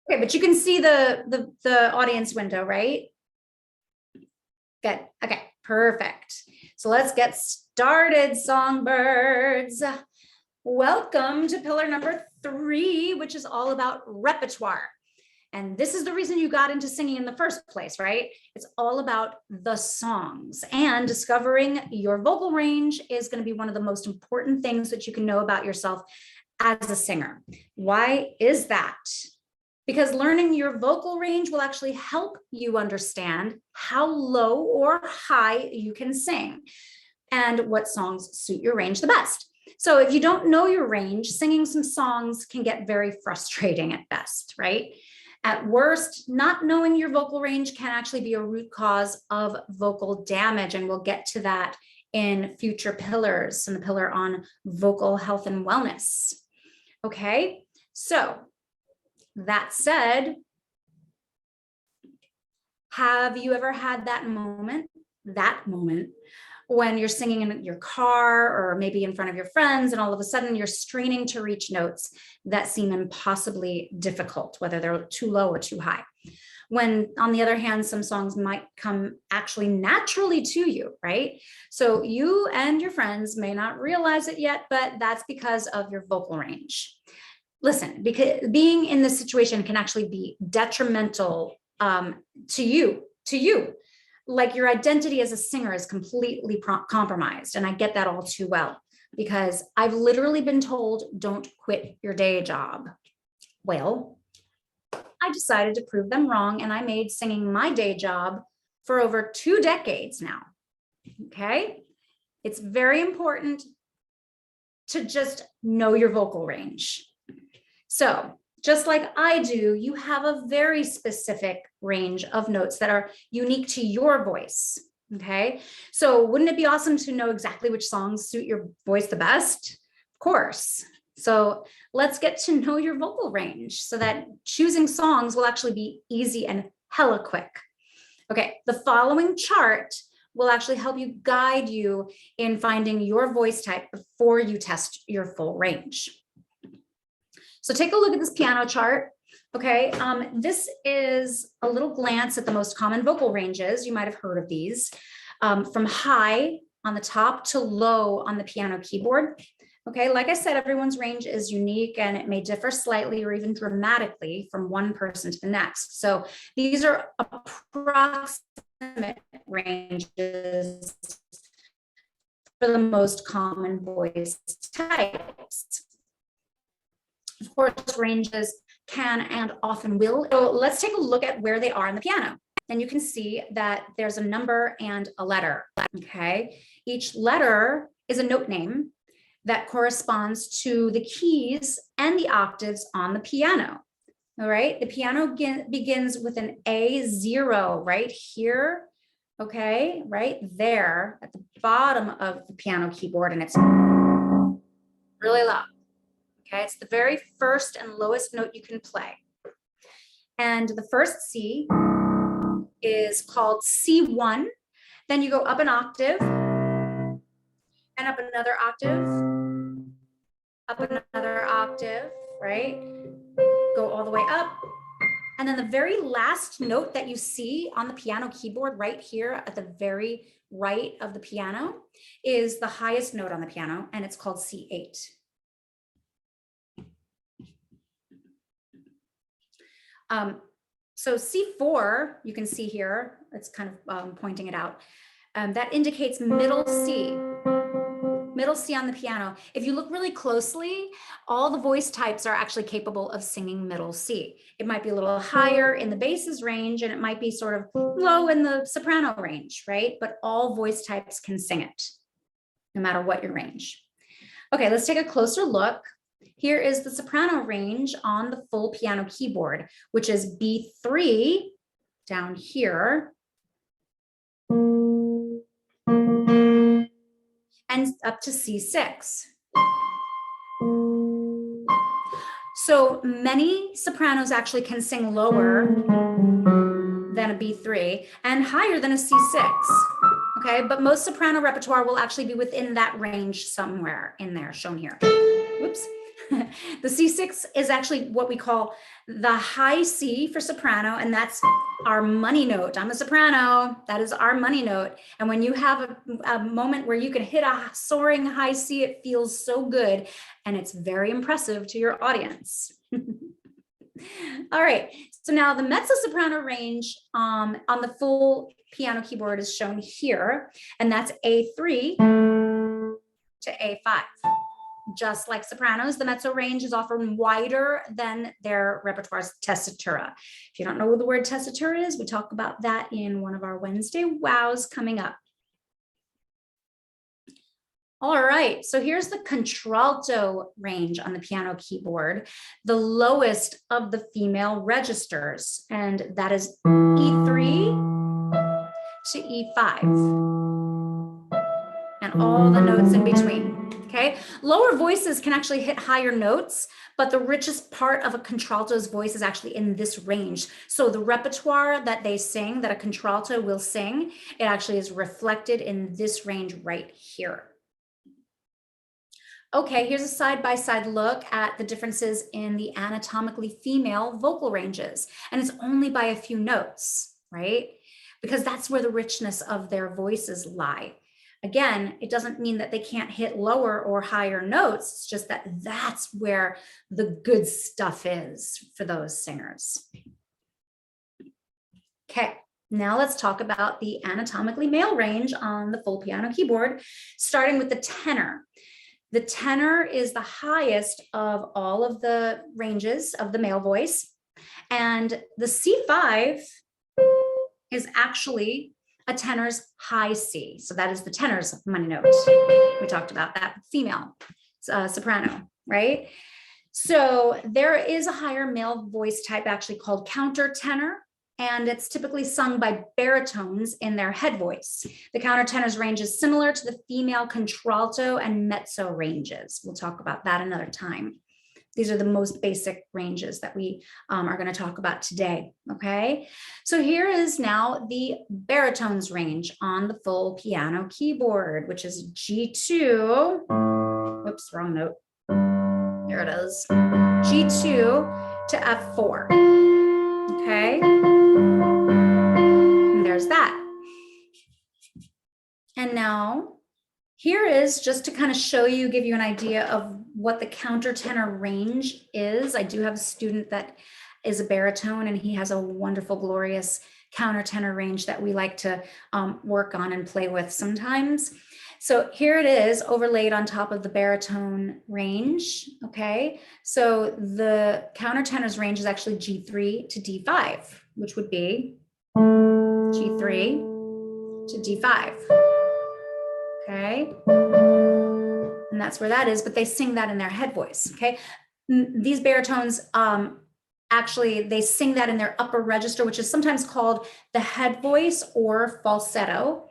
Okay, but you can see the audience window, right? Good. Okay, perfect. So let's get started, songbirds. Welcome to pillar number 3, which is all about repertoire. And this is the reason you got into singing in the first place, right? It's all about the songs, and discovering your vocal range is going to be one of the most important things that you can know about yourself as a singer. Why is that? Because learning your vocal range will actually help you understand how low or high you can sing and what songs suit your range the best. So if you don't know your range, singing some songs can get very frustrating at best, right? At worst, not knowing your vocal range can actually be a root cause of vocal damage, and we'll get to that in future pillars, in the pillar on vocal health and wellness. Okay, so that said, have you ever had that moment when you're singing in your car or maybe in front of your friends, and all of a sudden you're straining to reach notes that seem impossibly difficult, whether they're too low or too high? When, on the other hand, some songs might come actually naturally to you, right? So you and your friends may not realize it yet, but that's because of your vocal range. Listen, because being in this situation can actually be detrimental to you. Like, your identity as a singer is completely compromised. And I get that all too well, because I've literally been told, don't quit your day job. Well, I decided to prove them wrong, and I made singing my day job for over 2 decades now. Okay? It's very important to just know your vocal range. So just like I do, you have a very specific range of notes that are unique to your voice. Okay, so wouldn't it be awesome to know exactly which songs suit your voice the best? Of course. So let's get to know your vocal range so that choosing songs will actually be easy and hella quick. Okay, the following chart will actually help you guide you in finding your voice type before you test your full range. So take a look at this piano chart. Okay, this is a little glance at the most common vocal ranges. You might have heard of these, from high on the top to low on the piano keyboard. Okay, like I said, everyone's range is unique, and it may differ slightly or even dramatically from one person to the next. So these are approximate ranges for the most common voice types. Of course, ranges can and often will. So let's take a look at where they are on the piano. And you can see that there's a number and a letter. Okay, each letter is a note name that corresponds to the keys and the octaves on the piano. All right, the piano begins with an A0 right here. Okay, right there at the bottom of the piano keyboard, and it's really loud. Okay, it's the very first and lowest note you can play. And the first C is called C1. Then you go up an octave, and up another octave, up another octave, right? Go all the way up. And then the very last note that you see on the piano keyboard right here at the very right of the piano is the highest note on the piano, and it's called C8. So C4, you can see here, it's kind of pointing it out. That indicates middle C on the piano. If you look really closely, all the voice types are actually capable of singing middle C. It might be a little higher in the basses range, and it might be sort of low in the soprano range, right? But all voice types can sing it, no matter what your range. Okay, let's take a closer look. Here is the soprano range on the full piano keyboard, which is B3 down here and up to C6. So many sopranos actually can sing lower than a B3 and higher than a C6. Okay, but most soprano repertoire will actually be within that range somewhere in there, shown here. Whoops. The C6 is actually what we call the high C for soprano, and that's our money note. I'm a soprano, that is our money note. And when you have a moment where you can hit a soaring high C, it feels so good, and it's very impressive to your audience. All right, so now the mezzo-soprano range on the full piano keyboard is shown here, and that's A3 to A5. Just like sopranos, the mezzo range is often wider than their repertoire's tessitura. If you don't know what the word tessitura is, we talk about that in one of our Wednesday wows coming up. All right, so here's the contralto range on the piano keyboard, the lowest of the female registers, and that is E3 to E5, and all the notes in between. Okay, lower voices can actually hit higher notes, but the richest part of a contralto's voice is actually in this range. So the repertoire that they sing, that a contralto will sing, it actually is reflected in this range right here. Okay, here's a side-by-side look at the differences in the anatomically female vocal ranges, and it's only by a few notes, right? Because that's where the richness of their voices lie. Again, it doesn't mean that they can't hit lower or higher notes. It's just that that's where the good stuff is for those singers. Okay, now let's talk about the anatomically male range on the full piano keyboard, starting with the tenor. The tenor is the highest of all of the ranges of the male voice, and the C5 is actually a tenor's high C. So that is the tenor's money note. We talked about that female soprano, right? So there is a higher male voice type actually called countertenor, and it's typically sung by baritones in their head voice. The countertenor's range is similar to the female contralto and mezzo ranges. We'll talk about that another time. These are the most basic ranges that we are going to talk about today, okay? So here is now the baritones range on the full piano keyboard, which is G2, oops, wrong note. Here it is, G2 to F4, okay? And there's that. And now, here is just to kind of show you, give you an idea of what the countertenor range is. I do have a student that is a baritone, and he has a wonderful, glorious countertenor range that we like to work on and play with sometimes. So here it is overlaid on top of the baritone range, okay? So the countertenor's range is actually G3 to D5, which would be G3 to D5. Okay, and that's where that is, but they sing that in their head voice, okay? These baritones, actually, they sing that in their upper register, which is sometimes called the head voice or falsetto,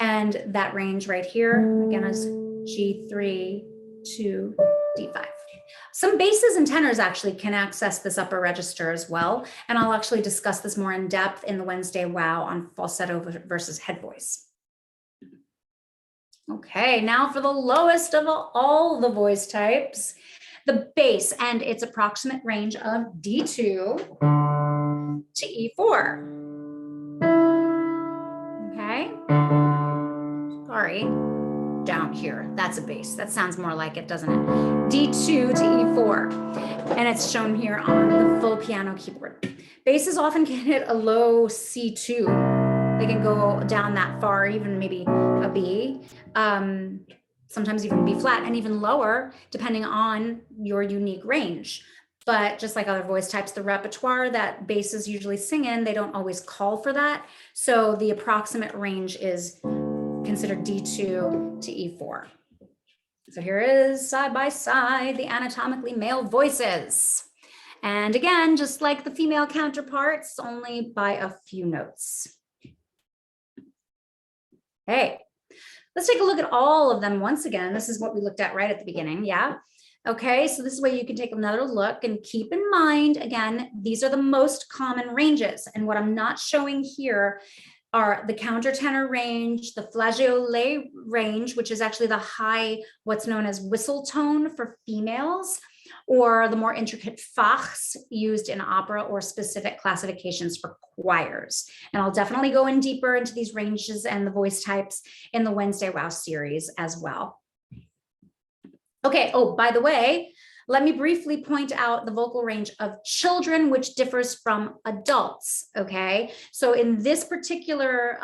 and that range right here, again, is G3 to D5. Some basses and tenors actually can access this upper register as well, and I'll actually discuss this more in depth in the Wednesday WOW on falsetto versus head voice. Okay, now for the lowest of all the voice types, the bass and its approximate range of D2 to E4. Okay, sorry, down here, that's a bass. That sounds more like it, doesn't it? D2 to E4, and it's shown here on the full piano keyboard. Basses often can hit a low C2. They can go down that far, even maybe a B, sometimes even B flat, and even lower, depending on your unique range. But just like other voice types, the repertoire that basses usually sing in, they don't always call for that. So the approximate range is considered D2 to E4. So here is side by side the anatomically male voices. And again, just like the female counterparts, only by a few notes. Hey, let's take a look at all of them once again. This is what we looked at right at the beginning, yeah? Okay, so this is where you can take another look, and keep in mind, again, these are the most common ranges. And what I'm not showing here are the countertenor range, the flageolet range, which is actually the high, what's known as whistle tone for females, or the more intricate Fachs used in opera or specific classifications for choirs. And I'll definitely go in deeper into these ranges and the voice types in the Wednesday Wow series as well. Okay, oh, by the way, let me briefly point out the vocal range of children, which differs from adults, okay? So in this particular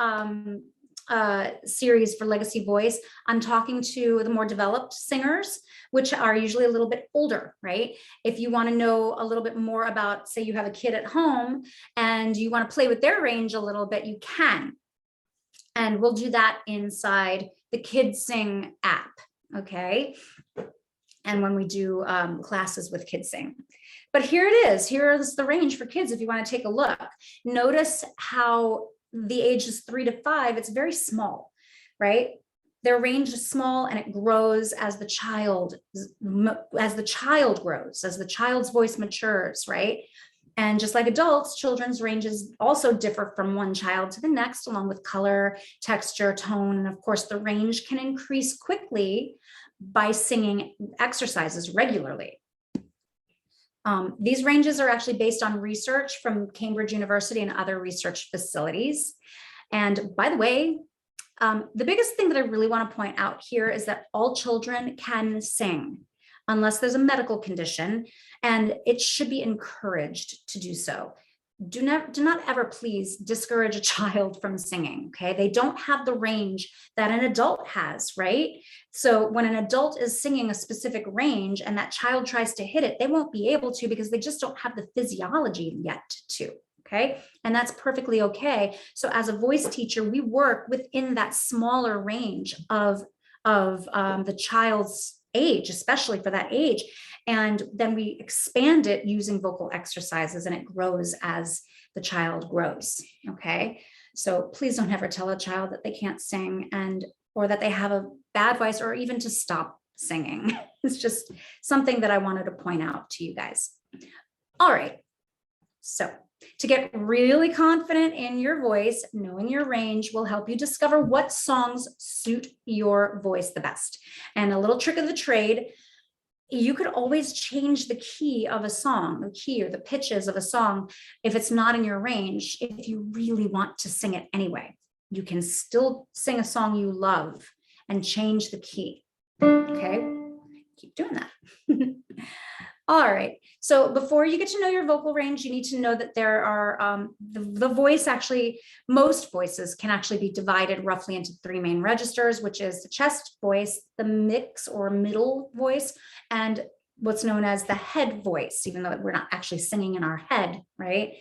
series for Legacy Voice, I'm talking to the more developed singers, which are usually a little bit older, right? If you want to know a little bit more about, say you have a kid at home and you want to play with their range a little bit, you can. And we'll do that inside the KidSing app, okay? And when we do classes with KidSing. But here it is. Here is the range for kids if you want to take a look. Notice how the ages 3 to 5, it's very small, right? Their range is small and it grows as the child grows, as the child's voice matures, right? And just like adults, children's ranges also differ from one child to the next, along with color, texture, tone, and of course, the range can increase quickly by singing exercises regularly. These ranges are actually based on research from Cambridge University and other research facilities. And by the way, the biggest thing that I really want to point out here is that all children can sing unless there's a medical condition, and it should be encouraged to do so. Do not ever please discourage a child from singing, okay? They don't have the range that an adult has, right? So when an adult is singing a specific range and that child tries to hit it, they won't be able to because they just don't have the physiology yet to, okay? And that's perfectly okay. So as a voice teacher, we work within that smaller range of the child's age, especially for that age. And then we expand it using vocal exercises, and it grows as the child grows, okay? So please don't ever tell a child that they can't sing or that they have a bad voice, or even to stop singing. It's just something that I wanted to point out to you guys. All right, so to get really confident in your voice, knowing your range will help you discover what songs suit your voice the best. And a little trick of the trade, you could always change the key of a song, the key or the pitches of a song, if it's not in your range, if you really want to sing it anyway. You can still sing a song you love and change the key, okay? Keep doing that. All right, so before you get to know your vocal range, you need to know that there are, the voice actually, most voices can actually be divided roughly into 3 main registers, which is the chest voice, the mix or middle voice, and what's known as the head voice, even though we're not actually singing in our head, right?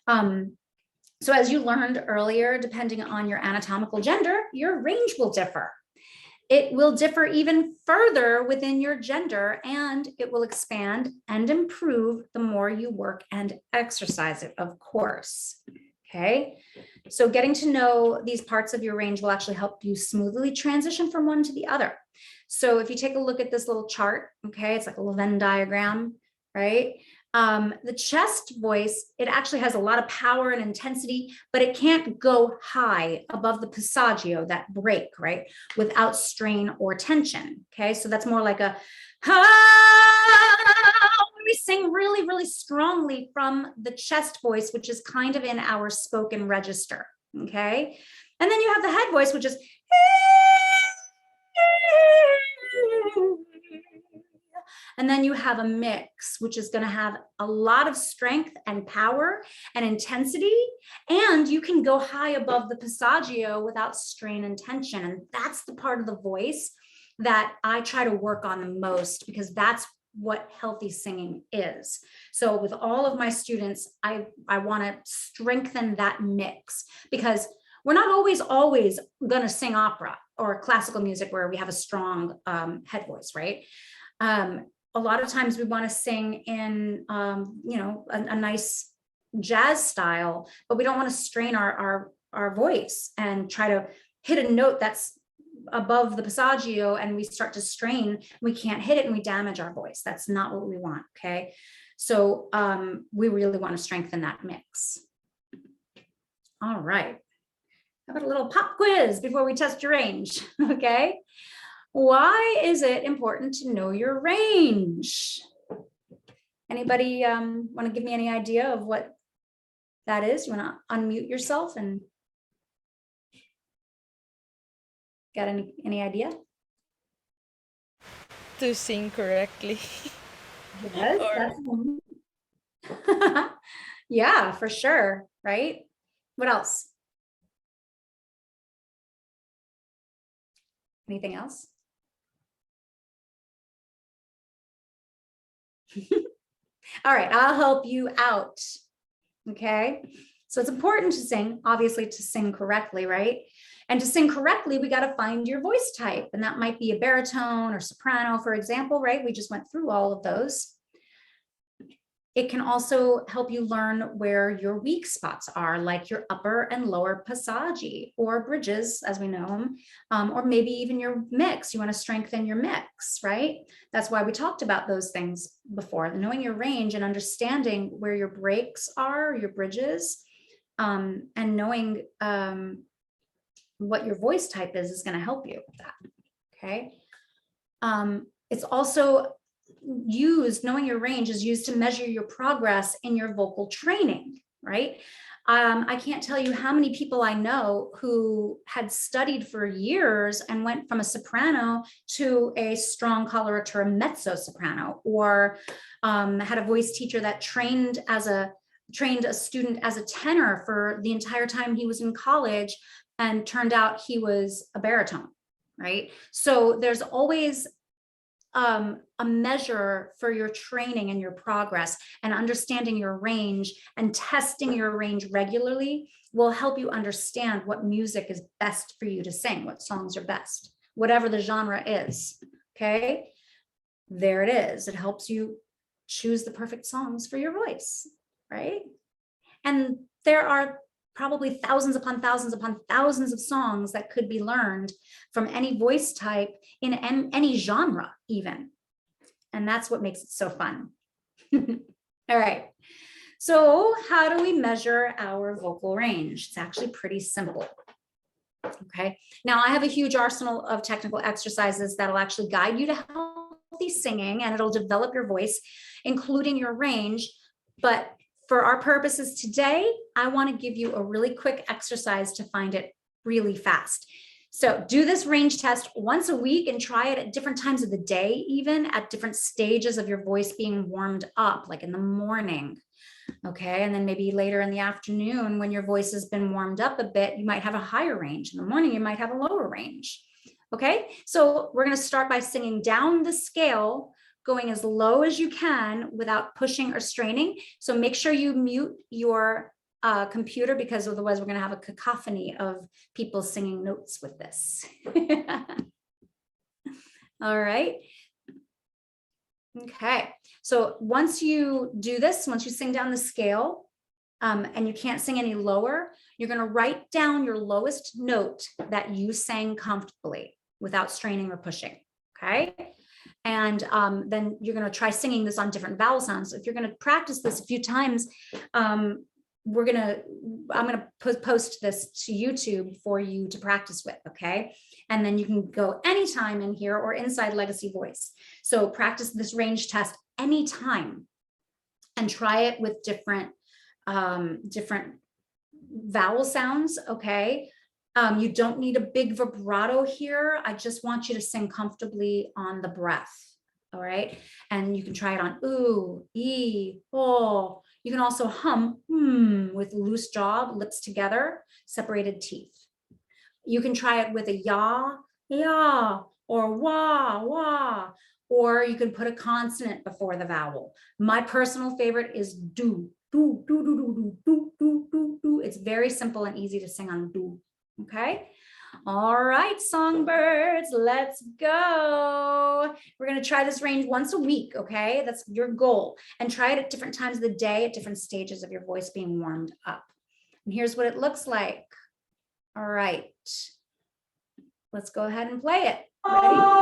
So as you learned earlier, depending on your anatomical gender, your range will differ. It will differ even further within your gender, and it will expand and improve the more you work and exercise it, of course. Okay, so getting to know these parts of your range will actually help you smoothly transition from one to the other. So if you take a look at this little chart, okay, it's like a little Venn diagram, right? The chest voice, it actually has a lot of power and intensity, but it can't go high above the passaggio, that break, right? Without strain or tension, okay? So that's more like a, we sing really, really strongly from the chest voice, which is kind of in our spoken register, okay? And then you have the head voice, which is, and then you have a mix, which is going to have a lot of strength and power and intensity. And you can go high above the passaggio without strain and tension. And that's the part of the voice that I try to work on the most, because that's what healthy singing is. So with all of my students, I want to strengthen that mix, because we're not always going to sing opera or classical music where we have a strong head voice, right? A lot of times we want to sing in, a nice jazz style, but we don't want to strain our voice and try to hit a note that's above the passaggio and we start to strain. We can't hit it and we damage our voice. That's not what we want, okay? So we really want to strengthen that mix. All right. How about a little pop quiz before we test your range, okay? Why is it important to know your range? Anybody want to give me any idea of what that is? You want to unmute yourself and got any idea? To sing correctly. Yes, that's yeah, for sure, right? What else? Anything else? All right, I'll help you out. Okay. So it's important to sing, obviously, to sing correctly, right? And to sing correctly, we got to find your voice type. And that might be a baritone or soprano, for example, right? We just went through all of those. It can also help you learn where your weak spots are, like your upper and lower passaggi or bridges, as we know them, or maybe even your mix. You want to strengthen your mix, right? That's why we talked about those things before. Knowing your range and understanding where your breaks are, your bridges, and knowing what your voice type is going to help you with that. Okay. It's also knowing your range is used to measure your progress in your vocal training, right? I can't tell you how many people I know who had studied for years and went from a soprano to a strong coloratura mezzo soprano, or had a voice teacher that trained a student as a tenor for the entire time he was in college, and turned out he was a baritone, right? So there's always a measure for your training and your progress, and understanding your range and testing your range regularly will help you understand what music is best for you to sing, what songs are best, whatever the genre is. Okay, there it is. It helps you choose the perfect songs for your voice, right? And there are probably thousands upon thousands upon thousands of songs that could be learned from any voice type in any genre even. And that's what makes it so fun. All right. So how do we measure our vocal range? It's actually pretty simple. Okay. Now I have a huge arsenal of technical exercises that'll actually guide you to healthy singing, and it'll develop your voice, including your range. But for our purposes today, I want to give you a really quick exercise to find it really fast. So do this range test once a week and try it at different times of the day, even at different stages of your voice being warmed up, like in the morning. Okay. And then maybe later in the afternoon, when your voice has been warmed up a bit, you might have a higher range. In the morning, you might have a lower range. Okay. So we're going to start by singing down the scale, going as low as you can without pushing or straining. So make sure you mute your computer, because otherwise we're going to have a cacophony of people singing notes with this. All right. Okay. So once you do this, once you sing down the scale, and you can't sing any lower, you're going to write down your lowest note that you sang comfortably without straining or pushing. Okay. And then you're going to try singing this on different vowel sounds. So if you're going to practice this a few times, I'm going to post this to YouTube for you to practice with. Okay. And then you can go anytime in here or inside Legacy Voice. So practice this range test anytime and try it with different vowel sounds. Okay. You don't need a big vibrato here. I just want you to sing comfortably on the breath. All right. And you can try it on ooh, ee, oh. You can also hum with loose jaw, lips together, separated teeth. You can try it with a ya, ya, or wah, wah, or you can put a consonant before the vowel. My personal favorite is do, do, do, do, do, do, do, do, do, do. It's very simple and easy to sing on do. Okay. All right, songbirds, let's go. We're going to try this range once a week. Okay. That's your goal, and try it at different times of the day, at different stages of your voice being warmed up. And here's what it looks like. All right. Let's go ahead and play it. Ready?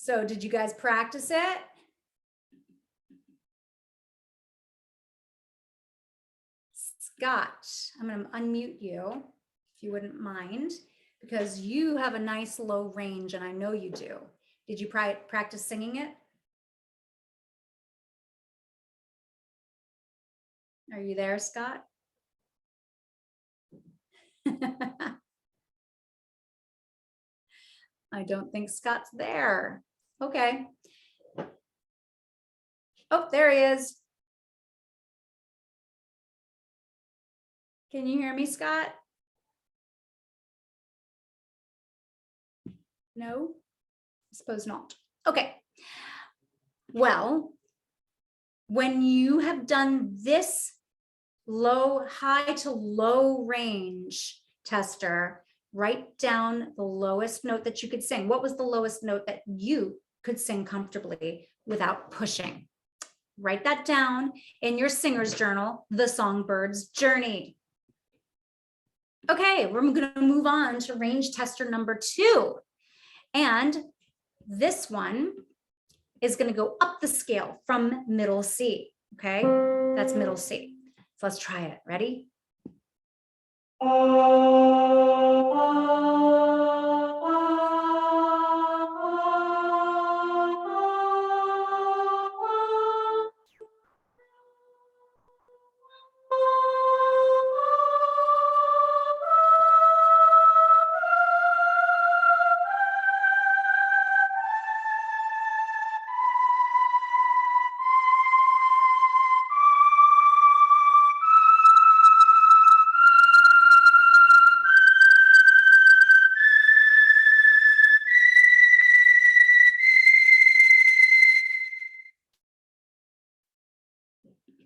So did you guys practice it? Scott, I'm going to unmute you if you wouldn't mind, because you have a nice low range and I know you do. Did you practice singing it? Are you there, Scott? I don't think Scott's there. Okay. Oh, there he is. Can you hear me, Scott? No, I suppose not. Okay. Well, when you have done this high to low range tester, write down the lowest note that you could sing. What was the lowest note that you could sing comfortably without pushing? Write that down in your singer's journal, The Songbird's Journey. Okay, we're going to move on to range tester number 2. And this one is going to go up the scale from middle C. Okay, that's middle C. So let's try it. Ready?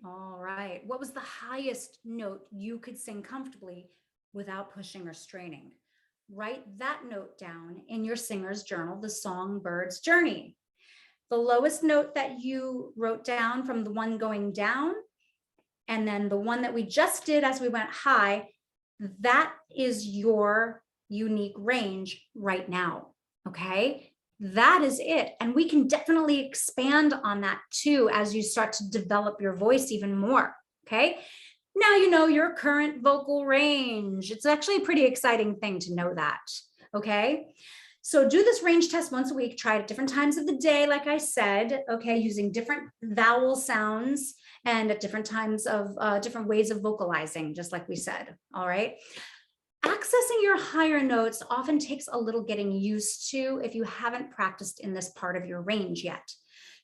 All right. What was the highest note you could sing comfortably without pushing or straining? Write that note down in your singer's journal, The Songbird's Journey. The lowest note that you wrote down from the one going down, and then the one that we just did as we went high, that is your unique range right now. Okay. That is it. And we can definitely expand on that too as you start to develop your voice even more. Okay. Now you know your current vocal range. It's actually a pretty exciting thing to know that. Okay. So do this range test once a week. Try it at different times of the day, like I said, okay, using different vowel sounds and at different times of different ways of vocalizing, just like we said. All right. Accessing your higher notes often takes a little getting used to if you haven't practiced in this part of your range yet.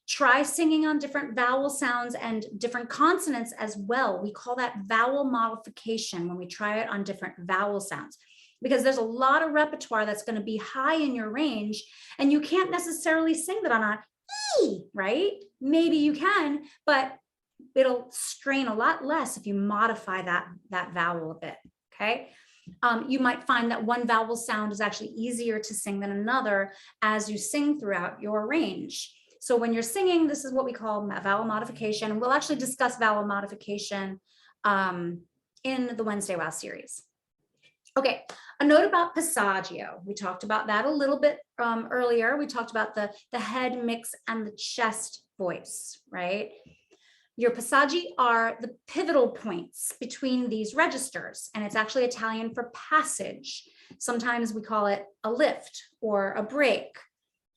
Try singing on different vowel sounds and different consonants as well. We call that vowel modification when we try it on different vowel sounds, because there's a lot of repertoire that's going to be high in your range and you can't necessarily sing that on a E, right? Maybe you can, but it'll strain a lot less if you modify that vowel a bit, okay? You might find that one vowel sound is actually easier to sing than another as you sing throughout your range. So when you're singing, this is what we call vowel modification. We'll actually discuss vowel modification in the Wednesday Wow series. Okay, a note about passaggio. We talked about that a little bit earlier. We talked about the head mix and the chest voice, right? Your passaggi are the pivotal points between these registers, and it's actually Italian for passage. Sometimes we call it a lift or a break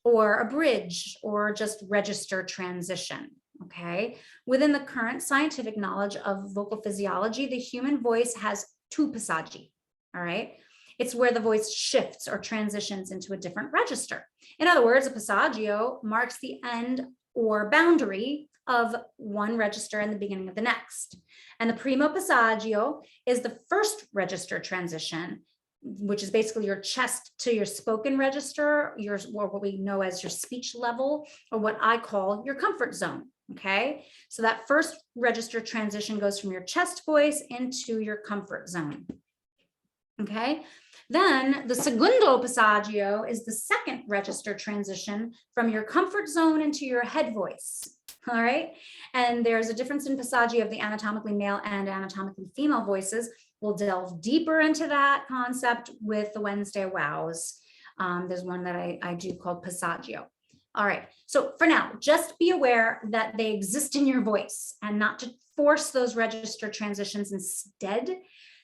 or a bridge or just register transition, okay? Within the current scientific knowledge of vocal physiology, the human voice has 2 passaggi, all right? It's where the voice shifts or transitions into a different register. In other words, a passaggio marks the end or boundary of one register and the beginning of the next. And the primo passaggio is the first register transition, which is basically your chest to your spoken register, or what we know as your speech level, or what I call your comfort zone. Okay, so that first register transition goes from your chest voice into your comfort zone. Okay, then the segundo passaggio is the second register transition from your comfort zone into your head voice. All right, and there's a difference in passaggio of the anatomically male and anatomically female voices. We'll delve deeper into that concept with the Wednesday Wows. There's one that I do called passaggio. All right. So for now, just be aware that they exist in your voice and not to force those register transitions. Instead,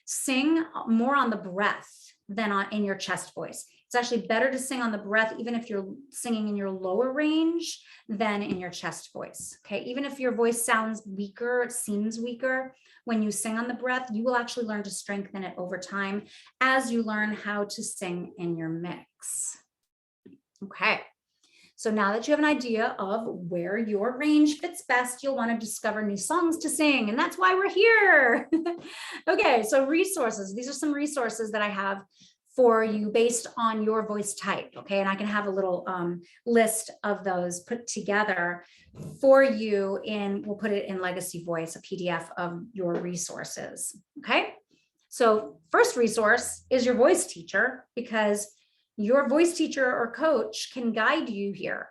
sing more on the breath than in your chest voice. It's actually better to sing on the breath, even if you're singing in your lower range than in your chest voice. Okay. Even if your voice sounds weaker, it seems weaker, when you sing on the breath, you will actually learn to strengthen it over time as you learn how to sing in your mix. Okay. So now that you have an idea of where your range fits best, you'll want to discover new songs to sing. And that's why we're here. Okay, so resources. These are some resources that I have for you based on your voice type. Okay, and I can have a little list of those put together for you we'll put it in Legacy Voice, a PDF of your resources. Okay, so first resource is your voice teacher, because your voice teacher or coach can guide you here.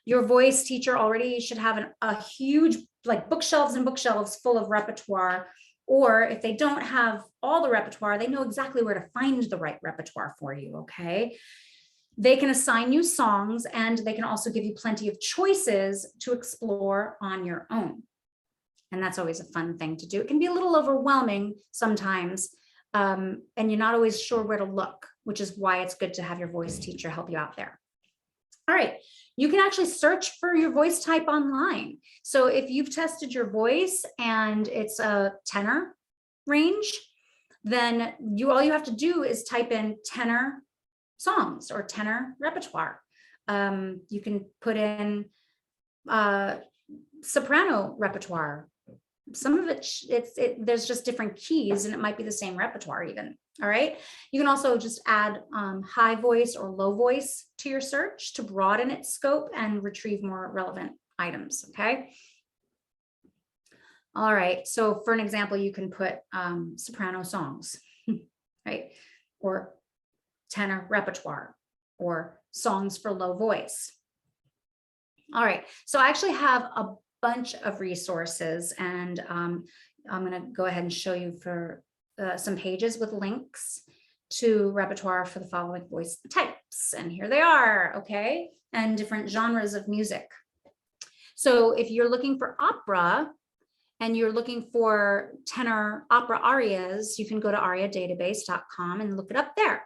Your voice teacher already should have a huge, like, bookshelves and bookshelves full of repertoire, or if they don't have all the repertoire, they know exactly where to find the right repertoire for you, okay? They can assign you songs, and they can also give you plenty of choices to explore on your own. And that's always a fun thing to do. It can be a little overwhelming sometimes, and you're not always sure where to look, which is why it's good to have your voice teacher help you out there. All right, you can actually search for your voice type online. So if you've tested your voice and it's a tenor range, then all you have to do is type in tenor songs or tenor repertoire. You can put in soprano repertoire. Some of it, there's just different keys, and it might be the same repertoire even. All right. You can also just add high voice or low voice to your search to broaden its scope and retrieve more relevant items. Okay. All right. So for an example, you can put soprano songs, right? Or tenor repertoire, or songs for low voice. All right. So I actually have a bunch of resources, and I'm going to go ahead and show you for some pages with links to repertoire for the following voice types. And here they are, okay? And different genres of music. So if you're looking for opera and you're looking for tenor opera arias, you can go to ariadatabase.com and look it up there.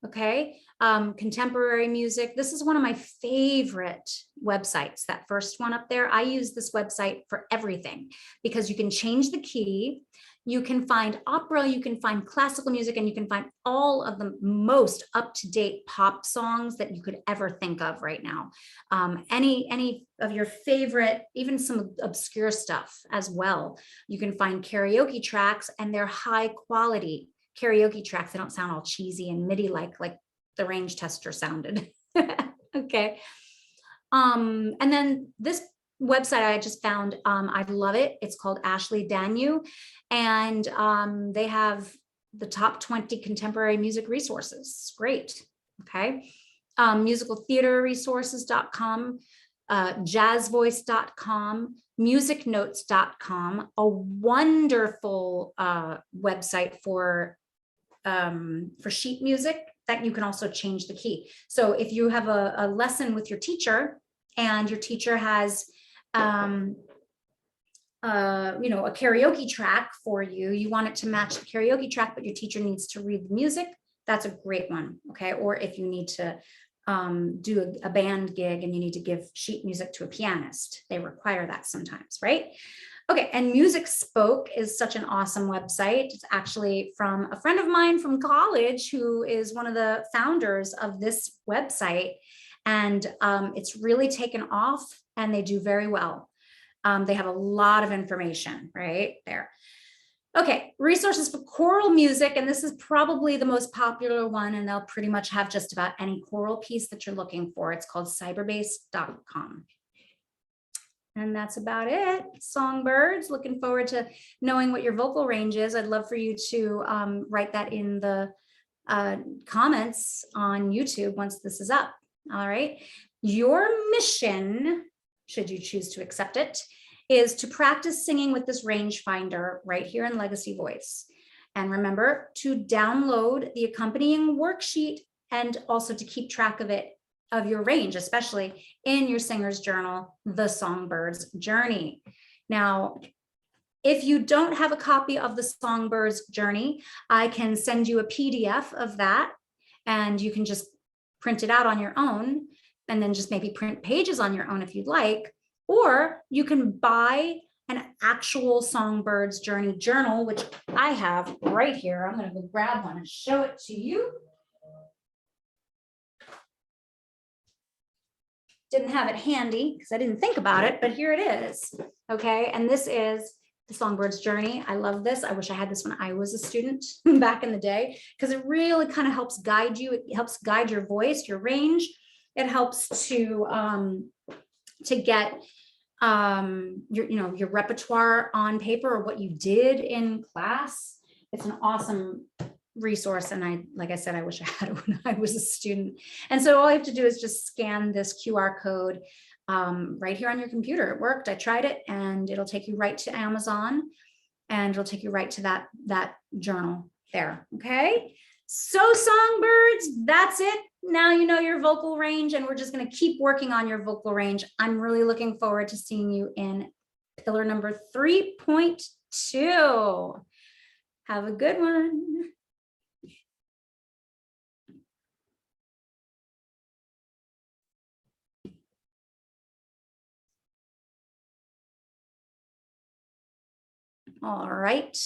Okay, contemporary music. This is one of my favorite websites, that first one up there. I use this website for everything because you can change the key, you can find opera, you can find classical music, and you can find all of the most up-to-date pop songs that you could ever think of right now. Any of your favorite, even some obscure stuff as well. You can find karaoke tracks, and they're high quality karaoke tracks. They don't sound all cheesy and MIDI like the range tester sounded. Okay. And then this website I just found, I love it. It's called Ashley Danu, and they have the top 20 contemporary music resources. Great. Okay. Musicaltheaterresources.com, jazzvoice.com, musicnotes.com, a wonderful website for sheet music that you can also change the key. So if you have a lesson with your teacher and your teacher has a karaoke track for you, you want it to match the karaoke track, but your teacher needs to read the music, that's a great one. Okay. Or if you need to do a band gig and you need to give sheet music to a pianist, they require that sometimes, right? Okay, and Music Spoke is such an awesome website. It's actually from a friend of mine from college who is one of the founders of this website. And it's really taken off, and they do very well. They have a lot of information right there. Okay, resources for choral music, and this is probably the most popular one, and they'll pretty much have just about any choral piece that you're looking for. It's called cyberbase.com. And that's about it. Songbirds, looking forward to knowing what your vocal range is. I'd love for you to write that in the comments on YouTube once this is up. All right. Your mission, should you choose to accept it, is to practice singing with this rangefinder right here in Legacy Voice. And remember to download the accompanying worksheet, and also to keep track of it of your range, especially in your singer's journal, The Songbird's Journey. Now, if you don't have a copy of the Songbird's Journey, I can send you a PDF of that, and you can just print it out on your own, and then just maybe print pages on your own if you'd like. Or you can buy an actual Songbird's Journey journal, which I have right here. I'm going to go grab one and show it to you. Didn't have it handy because I didn't think about it, but here it is. Okay, and this is the Songbird's Journey. I love this. I wish I had this when I was a student back in the day, because it really kind of helps guide you. It helps guide your voice, your range. It helps to get your repertoire on paper, or what you did in class. It's an awesome resource, and like I said, I wish I had it when I was a student. And so all you have to do is just scan this QR code right here on your computer. It worked. I tried it, and it'll take you right to Amazon, and it'll take you right to that journal there. Okay, so songbirds, that's it. Now you know your vocal range, and we're just going to keep working on your vocal range. I'm really looking forward to seeing you in pillar number 3.2. Have a good one. All right.